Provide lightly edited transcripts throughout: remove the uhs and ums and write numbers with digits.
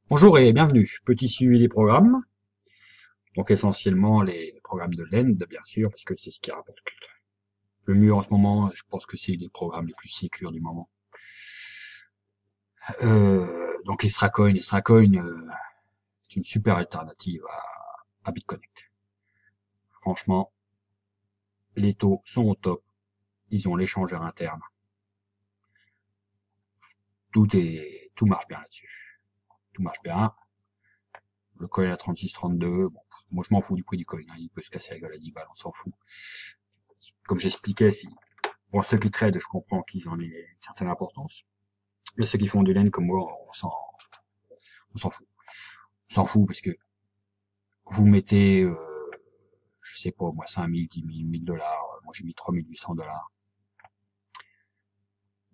Bonjour et bienvenue. Petit suivi des programmes. Donc essentiellement les programmes de l'END, bien sûr, parce que c'est ce qui rapporte le mieux en ce moment. Je pense que c'est les programmes les plus sécures du moment. Donc Stracoin est une super alternative à BitConnect. Franchement, les taux sont au top. Ils ont l'échangeur interne. Tout marche bien là-dessus. Tout marche bien. Le coin à 36-32, bon, moi je m'en fous du prix du coin, hein, il peut se casser la gueule à 10 balles, on s'en fout. Comme j'expliquais, pour ceux qui tradent, je comprends qu'ils en aient une certaine importance. Mais ceux qui font du laine comme moi, on s'en fout. On s'en fout parce que vous mettez, je sais pas, moi 5 000, 10 000, 1 000 $, moi j'ai mis 3 800 $.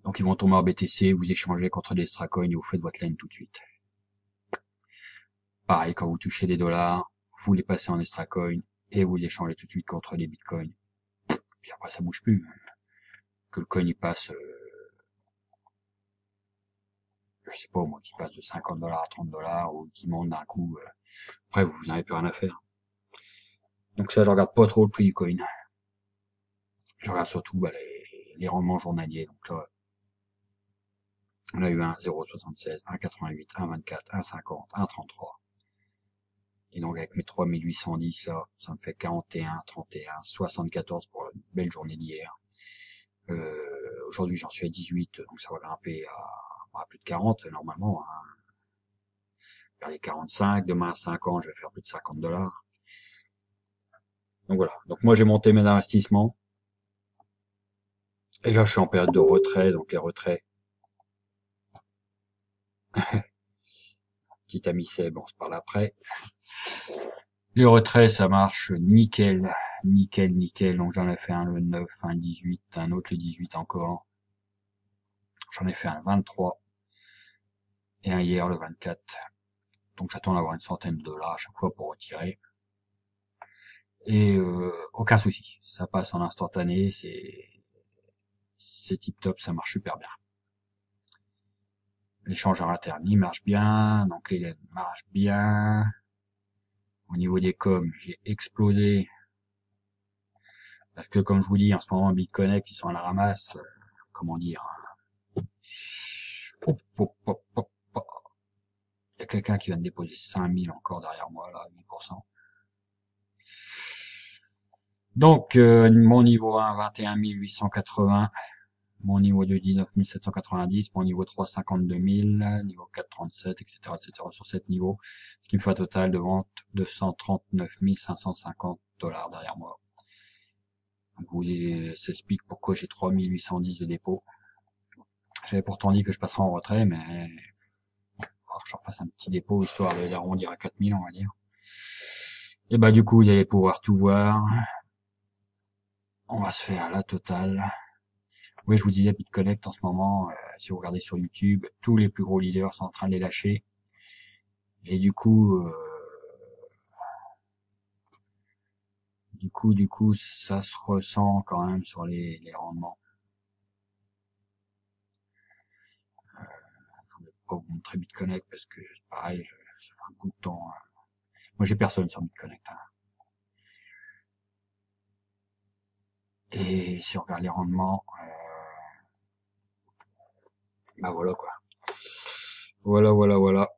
Donc ils vont tomber en BTC, vous échangez contre des Stracoin et vous faites votre laine tout de suite. Pareil, quand vous touchez des dollars, vous les passez en Stracoin et vous échangez tout de suite contre des bitcoins. Puis après ça bouge plus. Que le coin il passe, je sais pas moi, qui passe de 50 $ à 30 $ ou qui monte d'un coup. Après vous n'avez plus rien à faire. Donc ça je regarde pas trop le prix du coin. Je regarde surtout les rendements journaliers. Donc là, on a eu un 0,76, 1,88, 1,24, 1,50, 1,33. Et donc avec mes 3810, ça me fait 41, 31, 74 pour une belle journée d'hier. Aujourd'hui j'en suis à 18, donc ça va grimper à plus de 40 normalement, hein, vers les 45. Demain à 5 ans je vais faire plus de 50 $. Donc voilà, donc moi j'ai monté mes investissements. Et là je suis en période de retrait, donc les retraits, petit ami Seb, on se parle après. Les retraits, ça marche nickel, nickel, nickel. Donc j'en ai fait un le 9, un le 18, un autre le 18 encore. J'en ai fait un le 23 et un hier le 24. Donc j'attends d'avoir une centaine de dollars à chaque fois pour retirer. Et aucun souci, ça passe en instantané, c'est tip top, ça marche super bien. L'échangeur interne, il marche bien, donc les LED marchent bien. Au niveau des coms, j'ai explosé. Parce que comme je vous dis, en ce moment, BitConnect, ils sont à la ramasse. Comment dire? Hop, hop, hop, hop, hop. Il y a quelqu'un qui vient de déposer 5000 encore derrière moi, là, 8%. Donc, mon niveau 1, 21 880. Mon niveau 2, 19 790. Mon niveau 3, 52 000. Niveau 4, 37, etc., etc. Sur 7 niveaux. Ce qui me fait un total de vente de 239 550 $ derrière moi. Donc, vous s'explique pourquoi j'ai 3810 de dépôt. J'avais pourtant dit que je passerais en retrait, mais il faudra que j'en fasse un petit dépôt, histoire de l'arrondir à 4000, on va dire. Et bah, du coup, vous allez pouvoir tout voir. On va se faire la totale. Oui, je vous disais, BitConnect, en ce moment, si vous regardez sur YouTube, tous les plus gros leaders sont en train de les lâcher. Et du coup, ça se ressent quand même sur les rendements. Je voulais pas vous montrer BitConnect parce que, pareil, ça fait un coup de temps. Moi, j'ai personne sur BitConnect, hein. Et si on regarde les rendements, bah voilà quoi. Voilà, voilà, voilà.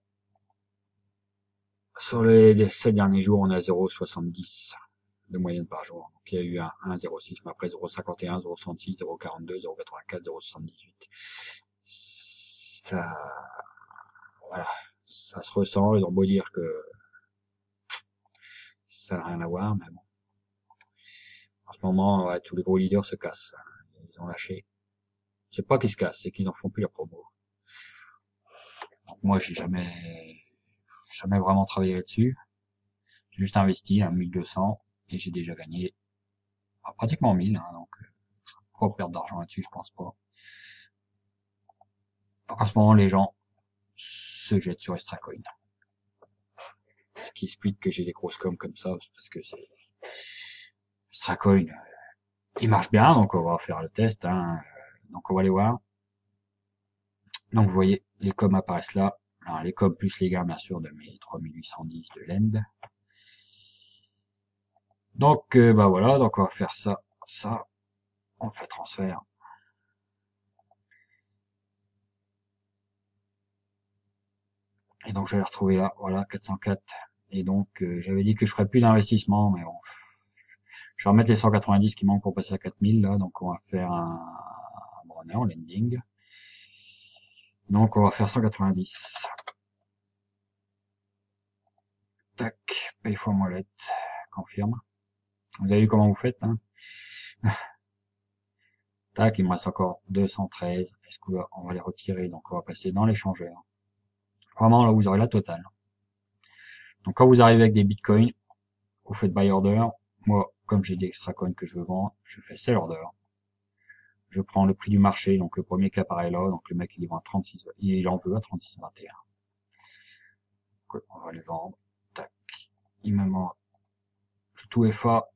Sur les 7 derniers jours, on est à 0,70 de moyenne par jour. Donc il y a eu un 1,06, mais après 0,51, 0,66, 0,42, 0,84, 0,78. Ça, voilà, ça se ressent. Ils ont beau dire que ça n'a rien à voir, mais bon. En ce moment, ouais, tous les gros leaders se cassent. Ils ont lâché. C'est pas qu'ils se cassent, c'est qu'ils en font plus la promo. Donc moi, j'ai jamais vraiment travaillé là-dessus. J'ai juste investi à 1200 et j'ai déjà gagné pratiquement 1000, hein, donc pas perdre d'argent là-dessus, je pense pas. Donc en ce moment, les gens se jettent sur Stracoin. Ce qui explique que j'ai des grosses coms comme ça, parce que c'est Stracoin, il marche bien, donc on va faire le test, hein. Donc on va aller voir. Donc vous voyez, les coms apparaissent là. Alors, les coms plus les gains, bien sûr, de mes 3810 de l'end. Donc, bah voilà, donc on va faire ça, on fait transfert. Et donc, je vais les retrouver là, voilà, 404. Et donc, j'avais dit que je ferais plus d'investissement, mais bon. Je vais remettre les 190 qui manquent pour passer à 4000, là, donc on va faire bon, on est en landing. Donc, on va faire 190. Tac, pay for wallet, confirme. Vous avez vu comment vous faites, hein? Tac, il me reste encore 213. Est-ce qu'on va les retirer? Donc, on va passer dans l'échangeur. Vraiment, là, vous aurez la totale. Donc, quand vous arrivez avec des bitcoins, vous faites buy order. Moi, comme j'ai des extra coins que je veux vendre, je fais sell order. Je prends le prix du marché, donc le premier qui apparaît là, donc le mec il vend à 36, il en veut à 36,21. On va le vendre. Tac. Il me manque le tout FA.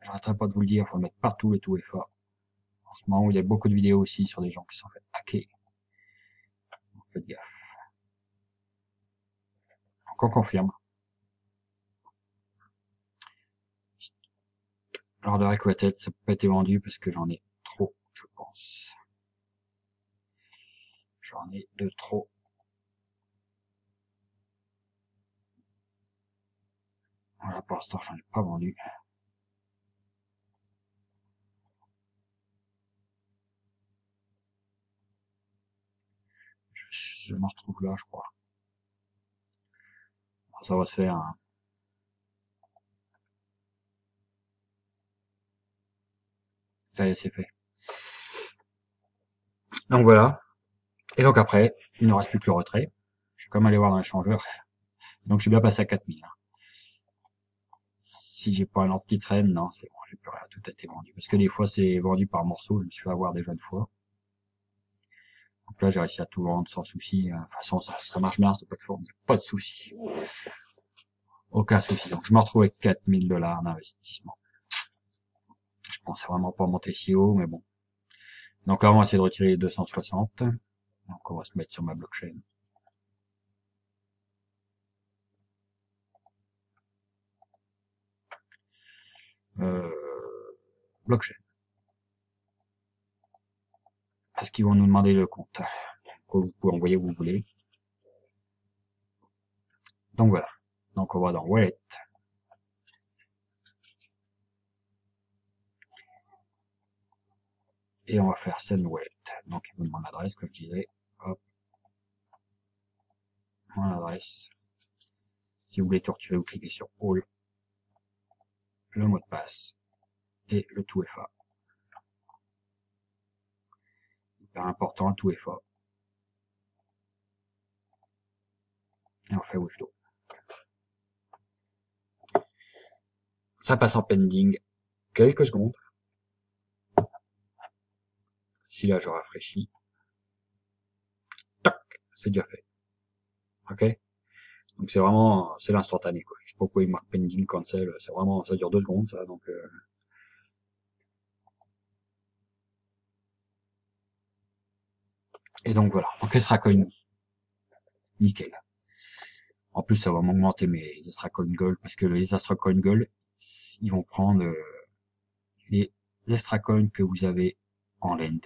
J'arrêterai pas de vous le dire, faut le mettre partout le tout FA. En ce moment, il y a beaucoup de vidéos aussi sur des gens qui se sont fait hacker. Donc faites gaffe. Donc on confirme. L'order Equated, ça peut pas être vendu parce que j'en ai trop, je pense. J'en ai de trop. Voilà, pour l'instant, j'en ai pas vendu. Je me retrouve là, je crois. Bon, ça va se faire, hein. Ça y est, c'est fait. Donc voilà. Et donc après, il ne reste plus que le retrait. Je vais quand même aller voir dans l'échangeur. Donc je suis bien passé à 4000. Si j'ai pas un anti-trend, non, c'est bon, j'ai plus rien, tout a été vendu. Parce que des fois, c'est vendu par morceaux, je me suis fait avoir déjà une fois. Donc là, j'ai réussi à tout vendre sans souci. De toute façon, ça marche bien, cette plateforme, il n'y a pas de souci. Aucun souci. Donc je me retrouve avec 4000 $ d'investissement. Je pensais vraiment pas monter si haut, mais bon. Donc là, on va essayer de retirer les 260. Donc on va se mettre sur ma blockchain. Blockchain. Parce qu'ils vont nous demander le compte. Vous pouvez envoyer où vous voulez. Donc voilà. Donc on va dans Wallet. Et on va faire Send Wallet. Donc il vous demande l'adresse, que je disais. Hop. Mon adresse. Si vous voulez tout retirer, vous cliquez sur All. Le mot de passe. Et le tout FA. Hyper important, le tout FA. Et on fait withdraw. Ça passe en pending quelques secondes. Si là je rafraîchis, tac, c'est déjà fait. Ok? Donc c'est vraiment, c'est l'instantané, quoi. Je sais pas pourquoi il marque pending cancel, c'est vraiment, ça dure 2 secondes, ça, donc et donc voilà. Donc Extra Coin, nickel. En plus, ça va m'augmenter mes Extra Coin Gold, parce que les Extra Coin Gold, ils vont prendre les Extra Coin que vous avez en lend.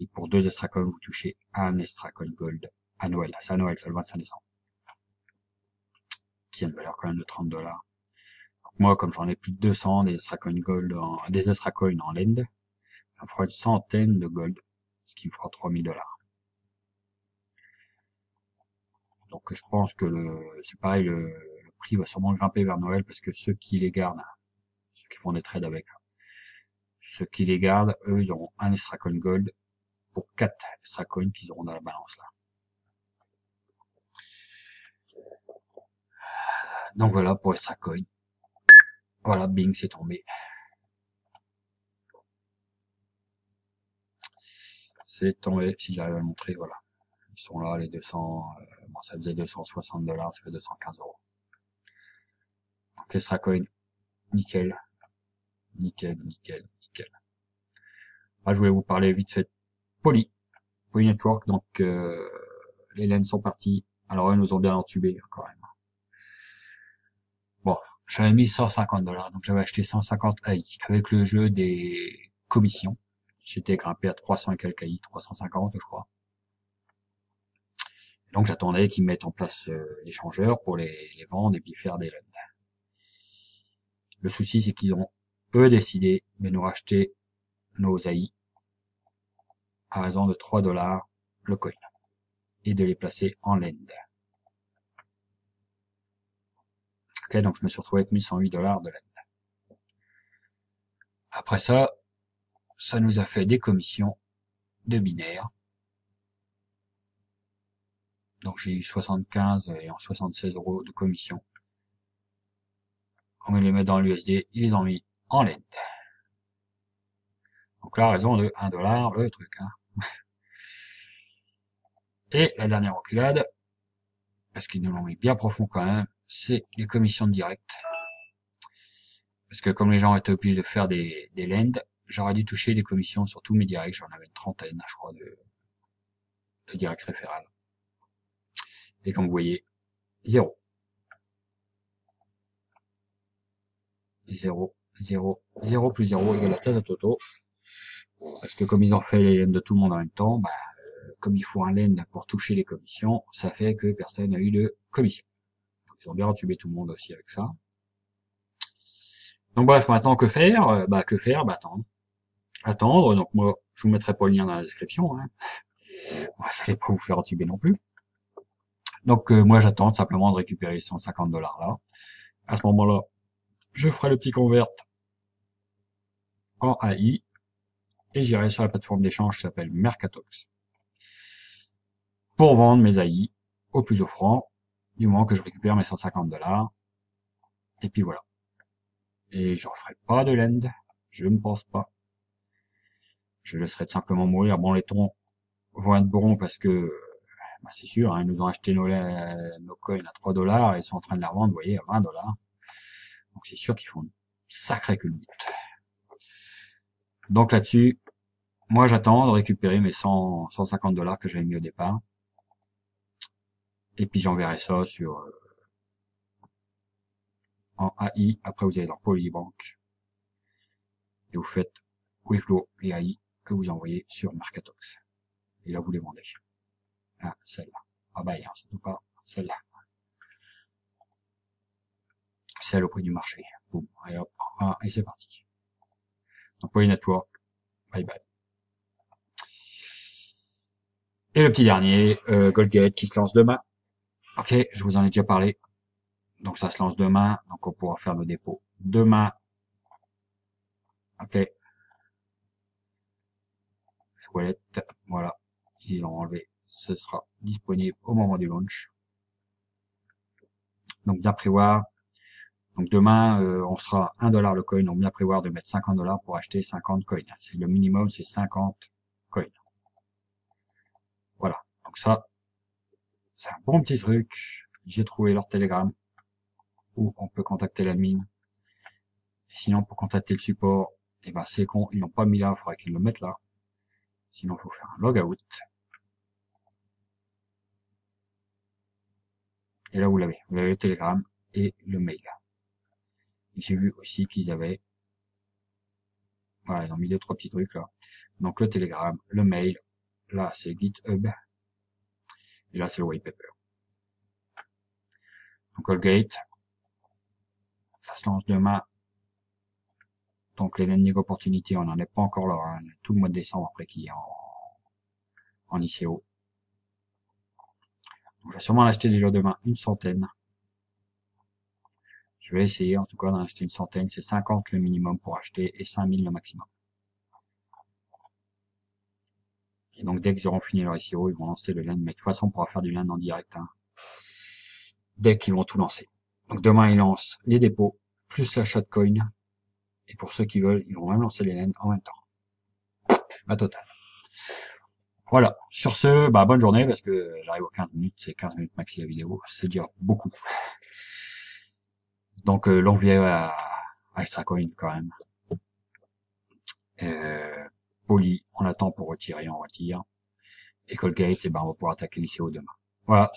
Et pour 2 Extra Coin, vous touchez un Extra Coin Gold à Noël. C'est à Noël, c'est le 25 décembre. Qui a une valeur quand même de 30 $. Moi, comme j'en ai plus de 200 des Extra Coin Gold, des Extra Coin en lend, ça me fera une centaine de gold, ce qui me fera 3000 $. Donc je pense que c'est pareil, le prix va sûrement grimper vers Noël parce que ceux qui les gardent, ceux qui font des trades avec, ceux qui les gardent, eux, ils auront un extra coin gold pour 4 extra coins qu'ils auront dans la balance là. Donc voilà pour extra coin. Voilà, bing, c'est tombé. C'est tombé, si j'arrive à le montrer, voilà. Ils sont là, les 200, bon, ça faisait 260 $, ça fait 215 €. Donc extra coin, nickel. Nickel, nickel, nickel. Ah, je voulais vous parler vite fait Poly Network, donc les laines sont parties. Alors eux nous ont bien entubés quand même. Bon, j'avais mis 150 $, donc j'avais acheté 150 AI avec le jeu des commissions. J'étais grimpé à 300 et quelques AI, 350 je crois. Donc j'attendais qu'ils mettent en place l'échangeur pour les vendre et puis faire des lends. Le souci c'est qu'ils ont eux décidé de nous racheter nos AI à raison de 3 $ le coin et de les placer en lend. Ok, donc je me suis retrouvé avec 1108 $ de lend. Après ça, ça nous a fait des commissions de binaires. Donc j'ai eu 75 et 76 € de commission. On va les mettre dans l'USD, ils les ont mis en lend. Donc là, raison de 1 $ le truc. Hein. Et la dernière enculade, parce qu'ils nous l'ont mis bien profond quand même, c'est les commissions de direct. Parce que comme les gens étaient obligés de faire des lends, j'aurais dû toucher des commissions sur tous mes directs. J'en avais une trentaine, je crois, de direct référal. Et comme vous voyez, 0. 0, 0, 0 plus 0 égale la tête à Toto. Parce que comme ils ont fait les lends de tout le monde en même temps, bah, comme il faut un lend pour toucher les commissions, ça fait que personne n'a eu de commission. Donc ils ont bien entubé tout le monde aussi avec ça. Donc bref, maintenant que faire? Bah attendre. Attendre, donc moi je vous mettrai pas le lien dans la description, hein. Vous allez pas vous faire entuber non plus. Donc moi j'attends simplement de récupérer 150 $ là. À ce moment-là, je ferai le petit convert en AI et j'irai sur la plateforme d'échange qui s'appelle Mercatox pour vendre mes AI au plus offrant du moment que je récupère mes 150 $. Et puis voilà. Et je referai pas de lend, je ne pense pas. Je laisserai tout simplement mourir. Bon, les tons vont être bons parce que bah, c'est sûr, hein, ils nous ont acheté nos coins à 3 $ et ils sont en train de les revendre, vous voyez, à 20 $. Donc c'est sûr qu'ils font une sacrée culbute. Donc là-dessus, moi j'attends de récupérer mes 150 $ que j'avais mis au départ. Et puis j'enverrai ça sur en AI. Après vous allez dans Polybank et vous faites withdraw les AI que vous envoyez sur Mercatox. Et là vous les vendez. Ah, celle-là. Ah bah, surtout pas celle-là. Celle au prix du marché. Boum. Et hop. Ah, et c'est parti. Donc Poly Network. Bye bye. Et le petit dernier, Goldgate qui se lance demain. Ok, je vous en ai déjà parlé. Donc ça se lance demain, donc on pourra faire nos dépôts demain. Ok. Wallet, voilà. Ils ont enlevé. Ce sera disponible au moment du launch. Donc bien prévoir. Donc demain, on sera 1 $ le coin. Donc bien prévoir de mettre 50 $ pour acheter 50 coins. C'est le minimum, c'est 50 coins. Voilà. Donc ça, c'est un bon petit truc. J'ai trouvé leur Telegram où on peut contacter l'admin. Et sinon, pour contacter le support, eh ben c'est con, ils l'ont pas mis là, il faudrait qu'ils le mettent là. Sinon, il faut faire un logout. Et là, vous l'avez le Telegram et le mail. Et j'ai vu aussi qu'ils avaient, voilà, ils ont mis 2-3 petits trucs là. Donc le Telegram, le mail, là c'est GitHub, et là c'est le white paper. Donc Colgate, ça se lance demain. Donc les lending opportunity, on n'en est pas encore là, hein. Tout le mois de décembre après qui est en ICO. Donc je vais sûrement en acheter déjà demain une centaine. Je vais essayer en tout cas d'en acheter une centaine, c'est 50 le minimum pour acheter et 5000 le maximum. Et donc dès qu'ils auront fini leur ICO, ils vont lancer le lend, mais de toute façon on pourra faire du lend en direct, hein, dès qu'ils vont tout lancer. Donc demain ils lancent les dépôts, plus l'achat de coin, et pour ceux qui veulent, ils vont même lancer les lends en même temps. La totale. Voilà. Sur ce, bah bonne journée, parce que j'arrive aux 15 minutes, c'est 15 minutes maxi la vidéo, c'est déjà beaucoup. Donc longue vie à Extracoin quand même. Poly, on attend pour retirer, on retire. Et Colgate, et ben on va pouvoir attaquer l'ICO demain. Voilà.